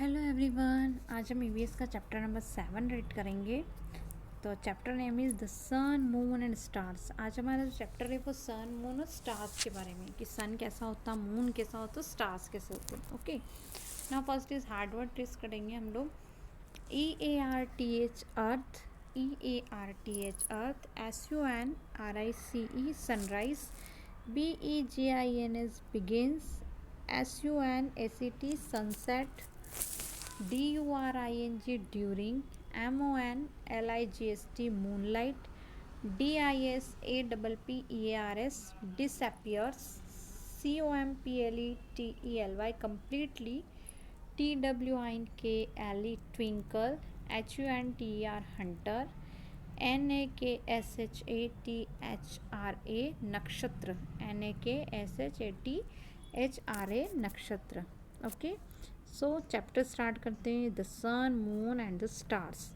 Hello everyone, आज हम EVS का चैप्टर नंबर 7 रीड करेंगे। तो chapter name is the sun moon and stars. आज हमारा जो चैप्टर है वो सन मून और स्टार्स के बारे में, कि सन कैसा होता, मून कैसा होता, स्टार्स कैसे होते हैं। Okay, now first is hard word trace करेंगे हम लोग। EARTH अर्थ, EARTH अर्थ, SUNRICE sunrise, BEGINS begins, SUNACT sunset, DURING during, MONLIGST moonlight, DISAPPEARS disappears, COMPLETELY completely, TWINKLE twinkle, HUNTER hunter, NAKSHATHRA नक्षत्र, NAKSHATHRA नक्षत्र। ओके, सो चैप्टर स्टार्ट करते हैं। The sun moon and the stars.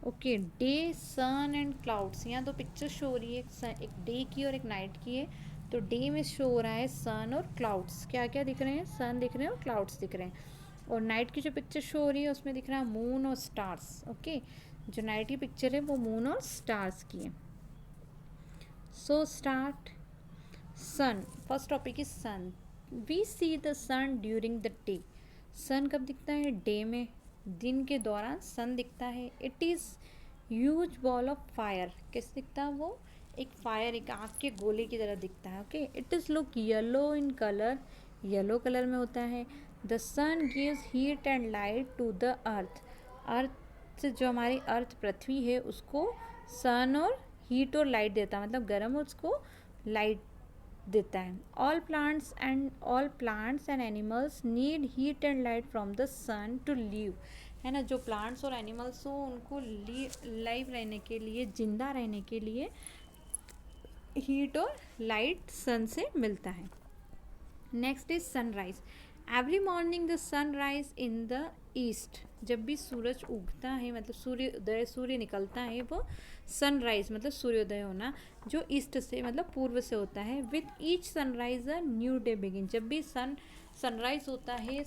Okay, day sun and clouds. यहाँ दो picture show हो रही है, एक डे की और एक नाइट की है। तो डे में शो हो रहा है सन और क्लाउड्स। क्या क्या दिख रहे हैं? सन दिख रहे हैं और क्लाउड्स दिख रहे हैं। और नाइट की जो पिक्चर शो हो रही है उसमें दिख रहा है मून और स्टार्स। ओके, जो नाइट की पिक्चर है वो मून और स्टार्स की है। So start. Sun, first topic is sun. We see the sun during the day. Sun कब दिखता है? डे में, दिन के दौरान सन दिखता है। It is huge ball of fire. कैसे दिखता है वो? एक फायर, एक आग के गोले की तरह दिखता है। Okay, it is look yellow in colour, yellow colour में होता है। The sun gives heat and light to the earth. Earth, जो हमारी अर्थ पृथ्वी है, उसको सन और हीट और लाइट देता है, मतलब गर्म और उसको लाइट देता है। All plants and animals need heat and light from the sun to live. है ना, जो प्लांट्स और एनिमल्स हो उनको लाइव रहने के लिए, जिंदा रहने के लिए हीट और लाइट सन से मिलता है। Next is sunrise. Every morning the sunrise in the east. जब भी सूरज उगता है, मतलब सूर्य निकलता है, वो सनराइज मतलब सूर्योदय होना, जो ईस्ट से मतलब पूर्व से होता है। With each sunrise a new day begin. जब भी सनराइज होता है,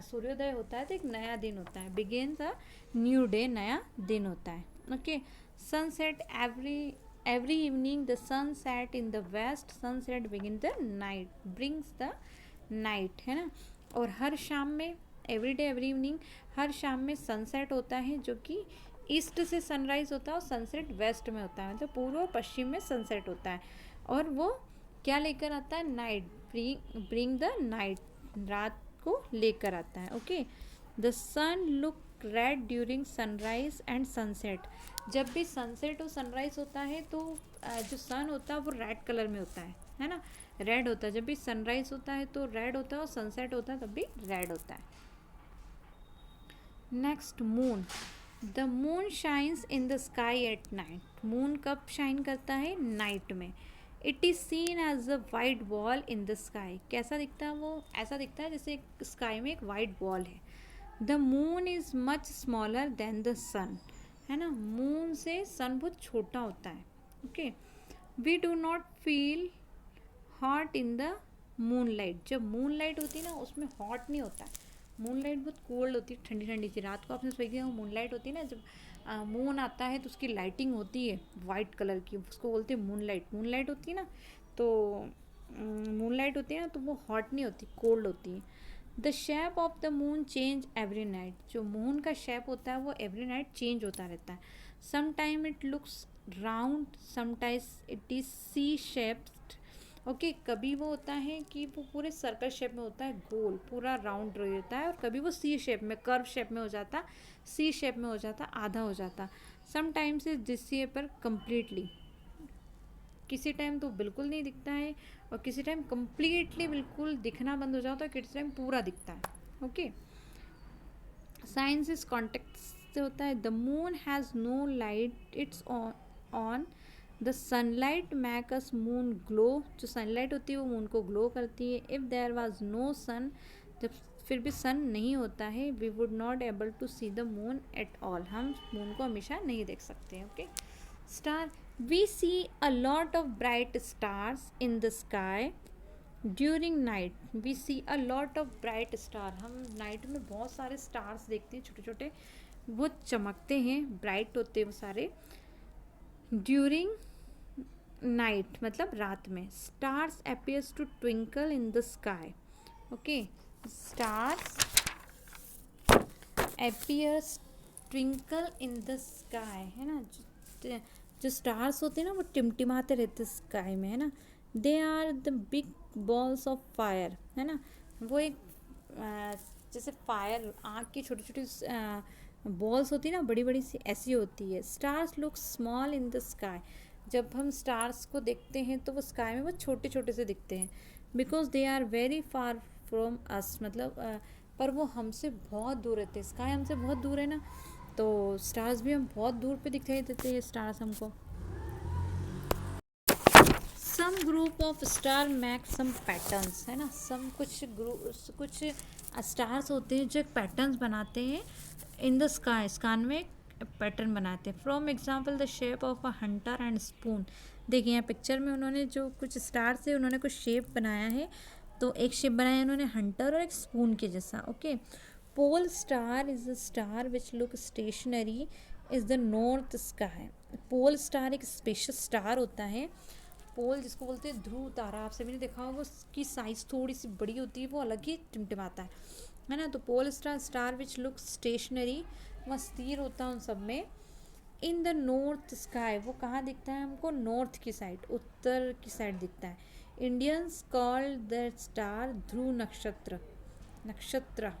सूर्योदय होता है, तो एक नया दिन होता है। बिगिन्स अ न्यू डे, नया दिन होता है। Okay, sunset. every evening the sun set in the west, sunset begin the night, brings the night, है ना। और हर शाम में, एवरी डे एवरी इवनिंग, हर शाम में सनसेट होता है, जो कि ईस्ट से सनराइज होता है और सनसेट वेस्ट में होता है, मतलब पूर्व और पश्चिम में सनसेट होता है। और वो क्या लेकर आता है? नाइट, ब्रिंग द नाइट, रात को लेकर आता है। Okay, the sun look red during sunrise and sunset. जब भी सनसेट और सनराइज होता है तो जो सन होता है वो रेड कलर में होता है ना, रेड होता है। जब भी सनराइज होता है तो रेड होता है और सनसेट होता है तब भी रेड होता है। Next, moon. The moon shines in the sky at night. Moon कब शाइन करता है? नाइट में। It is seen as a white ball in the sky. कैसा दिखता है वो? ऐसा दिखता है जैसे स्काई में एक वाइट बॉल है। The moon is much smaller than the sun. है ना, मून से सन बहुत छोटा होता है। Okay, we do not feel hot in the moon light. जब मून लाइट होती है ना, उसमें हॉट नहीं होता है। मून लाइट बहुत कोल्ड होती है, ठंडी ठंडी सी। रात को आपने सोई थी, मून लाइट होती है ना, जब मून आता है तो उसकी लाइटिंग होती है वाइट कलर की, उसको बोलते हैं मून लाइट। मून लाइट होती है ना, तो मून लाइट होती है ना, तो वो हॉट नहीं होती, कोल्ड होती है। The shape of the moon change every night. जो मून का शेप होता है वो एवरी नाइट चेंज होता रहता है। Sometime it looks round, sometimes it is C shaped. Okay, कभी वो होता है कि वो पूरे सर्कल शेप में होता है, गोल पूरा राउंड रहता है, और कभी वो सी शेप में, कर्व शेप में हो जाता, सी शेप में हो जाता, आधा हो जाता। Sometimes is disappear completely. किसी टाइम तो बिल्कुल नहीं दिखता है, और किसी टाइम कम्प्लीटली बिल्कुल दिखना बंद हो जाता है, किसी टाइम पूरा दिखता है। ओके, साइंस इज कॉन्टेक्ट से होता है। The moon has no light its on, the sunlight make us moon glow. जो सनलाइट होती है वो मून को ग्लो करती है। If there was no sun, जब फिर भी सन नहीं होता है, we would not able to see the moon at all. हम मून को हमेशा नहीं देख सकते। Okay, star. We see a lot of bright stars in the sky during night we see a lot of bright star, हम night में बहुत सारे स्टार्स देखते हैं, छोटे छोटे बहुत चमकते हैं, ब्राइट होते हैं वो सारे। ड्यूरिंग नाइट मतलब रात में, stars appears to twinkle in the sky. Okay, stars appears twinkle in the sky, है ना, जो स्टार्स होते हैं ना वो टिमटिमाते रहते स्काई में, है ना। They are the big balls of fire, है ना, वो एक जैसे फायर आग की छोटी छोटी बॉल्स होती है ना, बड़ी बड़ी सी ऐसी होती है। Stars look small in the sky, जब हम स्टार्स को देखते हैं तो वो स्काई में वो छोटे छोटे से दिखते हैं। Because they are very far from us, मतलब पर वो हमसे बहुत दूर रहते हैं, स्काई हमसे बहुत दूर है ना, तो स्टार्स भी हम बहुत दूर पे दिखाई देते हैं स्टार्स हमको। Some group of star make some patterns, है ना, सम कुछ स्टार्स होते हैं जो पैटर्न्स बनाते हैं इन द स्काई, स्काई में पैटर्न बनाते हैं। From example the shape of a Hunter and spoon, देखिए यहाँ पिक्चर में उन्होंने जो कुछ स्टार्स है उन्होंने कुछ शेप बनाया है, तो एक शेप बनाया उन्होंने हंटर और एक स्पून के जैसा। Okay, pole star is a star which look stationary is the north sky. Pole star एक स्पेशल स्टार होता है, पोल जिसको बोलते हैं ध्रुव तारा, आपसे भी नहीं देखा होगा, उसकी साइज़ थोड़ी सी बड़ी होती है, वो अलग ही टिमटिमाता है ना। तो pole star star which look stationary, वह स्थिर होता है उन सब में। इन द नॉर्थ स्काई, वो कहाँ दिखता है हमको, नॉर्थ की साइड, उत्तर की साइड दिखता है। इंडियंस कॉल्ड द स्टार ध्रुव नक्षत्र, नक्षत्र,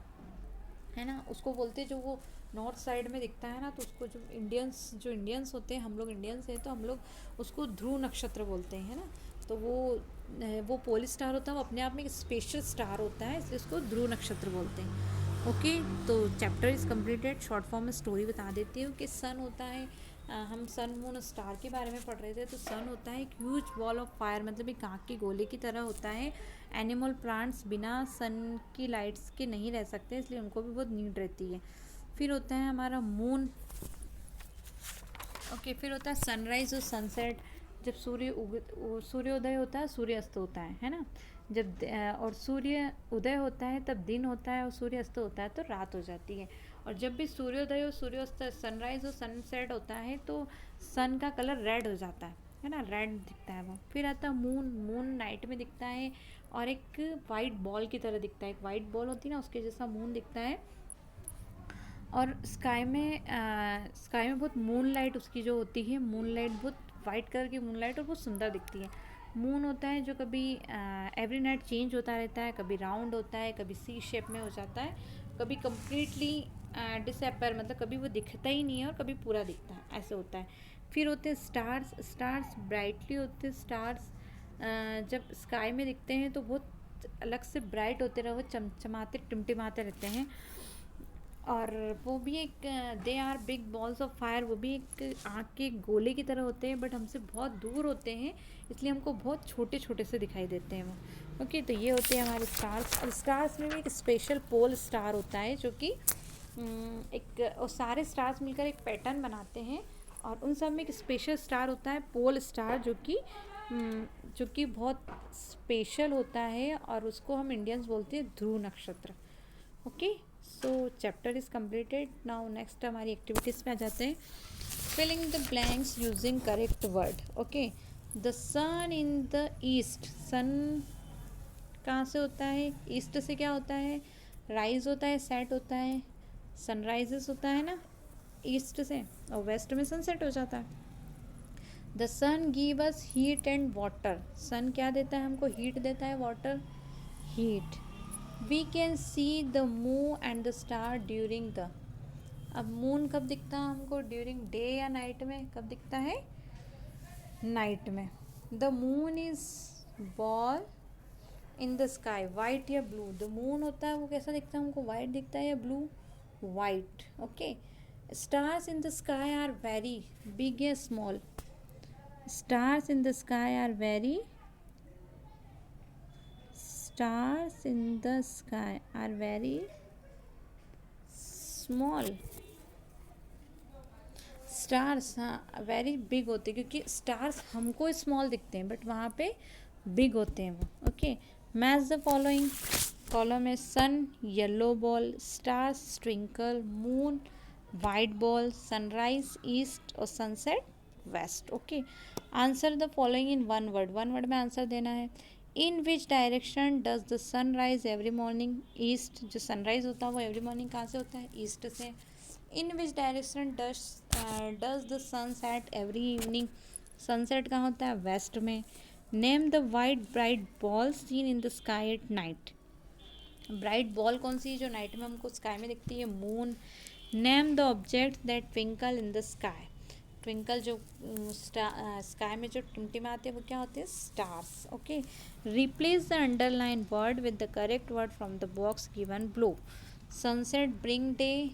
है ना, उसको बोलते हैं जो वो नॉर्थ साइड में दिखता है ना, तो उसको जो इंडियंस होते हैं, हम लोग इंडियंस हैं तो हम लोग उसको ध्रुव नक्षत्र बोलते हैं, है ना। तो वो पोल स्टार होता है, वो अपने आप में एक स्पेशल स्टार होता है, इसलिए उसको ध्रुव नक्षत्र बोलते हैं। ओके, तो chapter is completed. Short form में स्टोरी बता देती हूँ कि सन होता है, हम सन मून स्टार के बारे में पढ़ रहे थे, तो सन होता है एक ह्यूज बॉल ऑफ फायर, मतलब एक आग के गोले की तरह होता है। एनिमल प्लांट्स बिना सन की लाइट्स के नहीं रह सकते, इसलिए उनको भी बहुत नीड रहती है। फिर होता है हमारा मून। ओके, फिर होता है सनराइज़ और सनसेट, जब सूर्योदय होता है, सूर्यास्त होता है ना। जब और सूर्य उदय होता है तब दिन होता है, और सूर्य अस्त होता है तो रात हो जाती है। और जब भी सूर्योदय और सूर्यास्त, सनराइज़ और सनसेट होता है तो सन का कलर रेड हो जाता है ना, रेड दिखता है वो। फिर आता है मून, मून नाइट में दिखता है और एक वाइट बॉल की तरह दिखता है, एक वाइट बॉल होती है ना उसके जैसा मून दिखता है। और स्काई में बहुत मून लाइट उसकी जो होती है, मून लाइट बहुत वाइट कलर की मून लाइट, और बहुत सुंदर दिखती है। मून होता है जो कभी एवरी नाइट चेंज होता रहता है, कभी राउंड होता है, कभी सी शेप में हो जाता है, कभी कम्प्लीटली डिसअपेयर, मतलब कभी वो दिखता ही नहीं है और कभी पूरा दिखता है, ऐसे होता है। फिर होते हैं स्टार्स, स्टार्स ब्राइटली होते हैं, स्टार्स जब स्काई में दिखते हैं तो बहुत अलग से ब्राइट होते रहे, वो चमचमाते टिमटिमाते रहते हैं। और वो भी एक they are big balls of fire, वो भी एक आग के गोले की तरह होते हैं, बट हमसे बहुत दूर होते हैं, इसलिए हमको बहुत छोटे छोटे से दिखाई देते हैं वो। ओके, तो ये होते हैं हमारे स्टार्स। और स्टार्स में भी एक स्पेशल पोल स्टार होता है जो कि एक, और सारे स्टार्स मिलकर एक पैटर्न बनाते हैं, और उन सब में एक स्पेशल स्टार होता है पोल स्टार, जो कि बहुत स्पेशल होता है, और उसको हम इंडियंस बोलते हैं ध्रुव नक्षत्र। Okay, so chapter is completed. Now next हमारी एक्टिविटीज़ में आ जाते हैं। Filling the blanks using correct word. Okay, the sun in the east, sun कहाँ से होता है, ईस्ट से क्या होता है, राइज होता है, सेट होता है, सनराइजेस होता है ना ईस्ट से, और वेस्ट में सनसेट हो जाता है। The sun give us heat and water, sun क्या देता है हमको, हीट देता है, water heat. We can see the moon and the star during the, अब मून कब दिखता है हमको, ड्यूरिंग डे या नाइट में, कब दिखता है, नाइट में। The moon is ball in the sky, white या ब्लू, द मून होता है वो कैसा दिखता है हमको, वाइट दिखता है या blue, white. Okay, stars in the sky are very big या small, stars in the sky are very, stars in the sky are very small, stars हाँ वेरी बिग होते हैं, क्योंकि स्टार्स हमको स्मॉल दिखते हैं बट वहाँ पे बिग होते हैं वो। Okay, match the following. Column है sun, yellow ball, stars, twinkle, moon, white ball, sunrise east और sunset west. Okay, answer the following in one word. One word में आंसर देना है. In which direction does the sun rise every morning. East. जो sunrise होता है वो every morning कहाँ से होता है? ईस्ट से. In which direction does the sun set every evening. Sunset कहाँ होता है? वेस्ट में. Name the white bright ball seen in the sky at night. Bright ball कौन सी है जो नाइट में हमको स्काई में दिखती है? Moon. Name the object that twinkle in the sky. Twinkle जो स्काई में जो टिमटिमाते हैं वो क्या होते हैं? Stars. Okay, replace the underline word with the correct word from the box given below. Sunset bring day.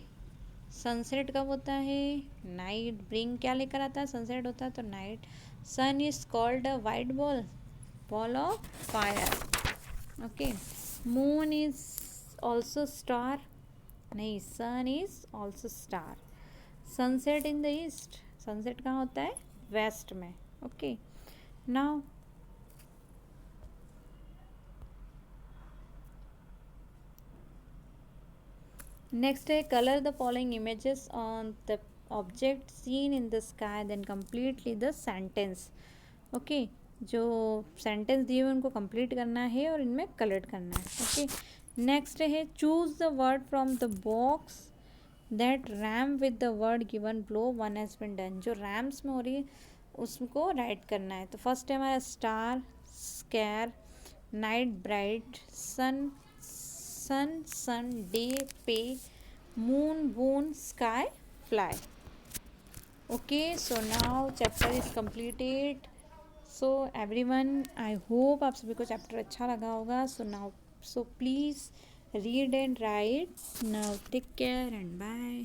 Sunset कब होता है? नाइट. ब्रिंग क्या लेकर आता है? सनसेट होता है तो night. Sun is called a white ball, ball of fire. Okay. Moon is also star. नहीं, sun is also star. Sunset in the east. Sunset कहाँ होता है? वेस्ट में. ओके, नाउ नेक्स्ट है colour the following images on the object seen in the sky then completely the sentence. Okay, जो sentence दिए हुए उनको कंप्लीट करना है और इनमें कलर करना है. ओके, नेक्स्ट है choose the word from the box that RAM with the word given below one has been done. जो रैम्स में हो रही है उसको राइट करना है. तो फर्स्ट है हमारा star, scare, night bright, sun, sun sun, day pay, moon boon, sky fly. Okay, so now chapter is completed. So everyone, I hope आप सभी को चैप्टर अच्छा लगा होगा. So now, so please read and write. Now take care and bye.